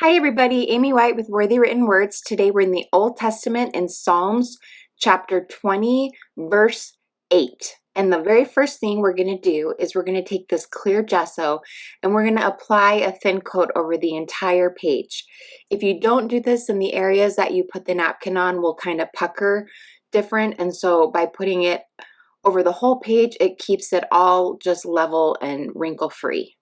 Hi everybody, Amy White with Worthy Written Words. Today we're in the Old Testament in Psalms chapter 20 verse 8. And the very first thing we're going to do is we're going to take this clear gesso and we're going to apply a thin coat over the entire page. If you don't do this, then the areas that you put the napkin on will kind of pucker different, and so by putting it over the whole page, it keeps it all just level and wrinkle free.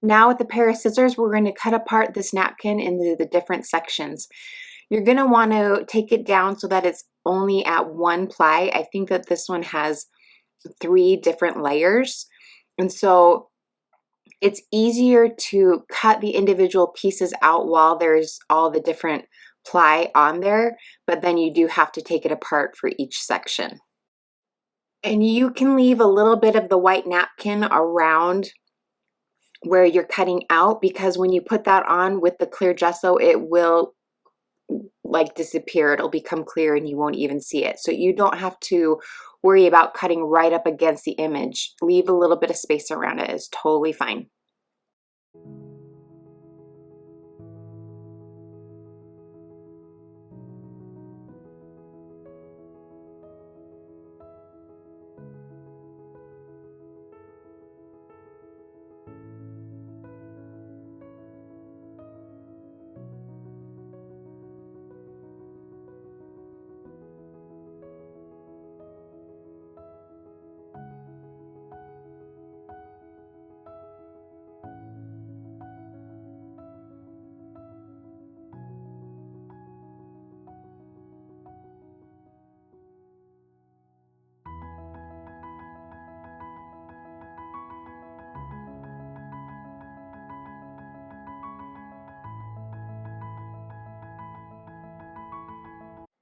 Now with a pair of scissors, we're going to cut apart this napkin into the different sections. You're going to want to take it down so that it's only at one ply. I think that this one has 3 different layers. And so it's easier to cut the individual pieces out while there's all the different ply on there, but then you do have to take it apart for each section. And you can leave a little bit of the white napkin around where you're cutting out, because when you put that on with the clear gesso, it will like disappear. It'll become clear and you won't even see it. So you don't have to worry about cutting right up against the image. Leave a little bit of space around it. It's totally fine.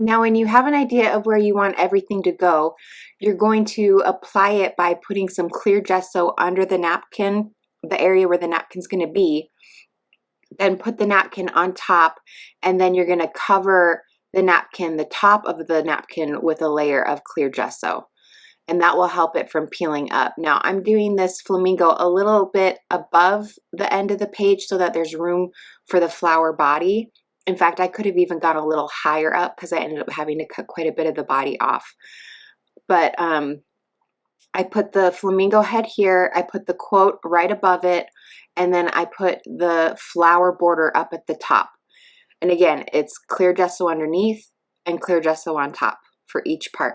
Now, when you have an idea of where you want everything to go, you're going to apply it by putting some clear gesso under the napkin, the area where the napkin's going to be. Then put the napkin on top, and then you're going to cover the napkin, the top of the napkin, with a layer of clear gesso. And that will help it from peeling up. Now, I'm doing this flamingo a little bit above the end of the page so that there's room for the flower body. In fact, I could have even gone a little higher up because I ended up having to cut quite a bit of the body off. But I put the flamingo head here, I put the quote right above it, and then I put the flower border up at the top. And again, it's clear gesso underneath and clear gesso on top for each part.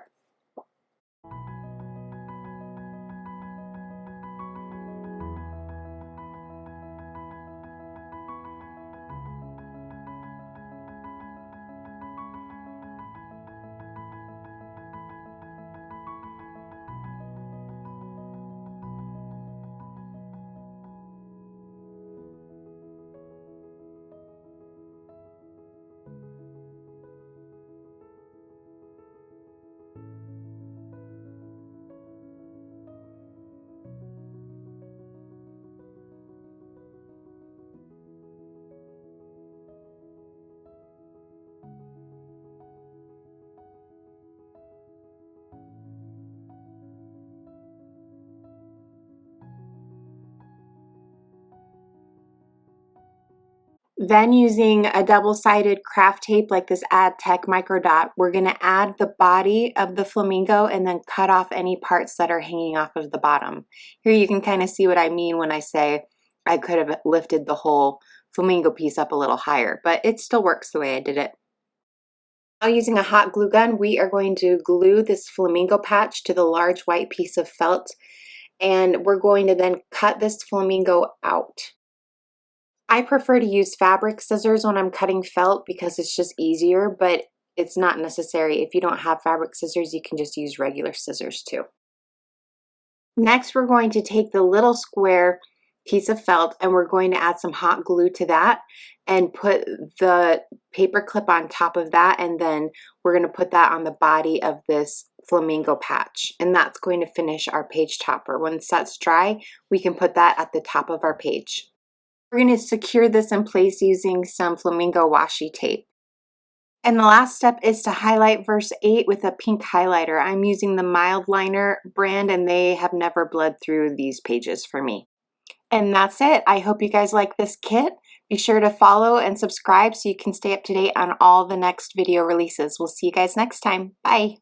Then using a double-sided craft tape like this Tech Micro Dot, we're going to add the body of the flamingo and then cut off any parts that are hanging off of the bottom. Here you can kind of see what I mean when I say I could have lifted the whole flamingo piece up a little higher, but it still works the way I did it. Now, using a hot glue gun, we are going to glue this flamingo patch to the large white piece of felt, and we're going to then cut this flamingo out. I prefer to use fabric scissors when I'm cutting felt because it's just easier, but it's not necessary. If you don't have fabric scissors, you can just use regular scissors too. Next, we're going to take the little square piece of felt and we're going to add some hot glue to that and put the paper clip on top of that, and then we're going to put that on the body of this flamingo patch, and that's going to finish our page topper. Once that's dry, we can put that at the top of our page. We're going to secure this in place using some flamingo washi tape. And the last step is to highlight verse 8 with a pink highlighter. I'm using the Mild Liner brand and they have never bled through these pages for me. And that's it. I hope you guys like this kit. Be sure to follow and subscribe so you can stay up to date on all the next video releases. We'll see you guys next time. Bye.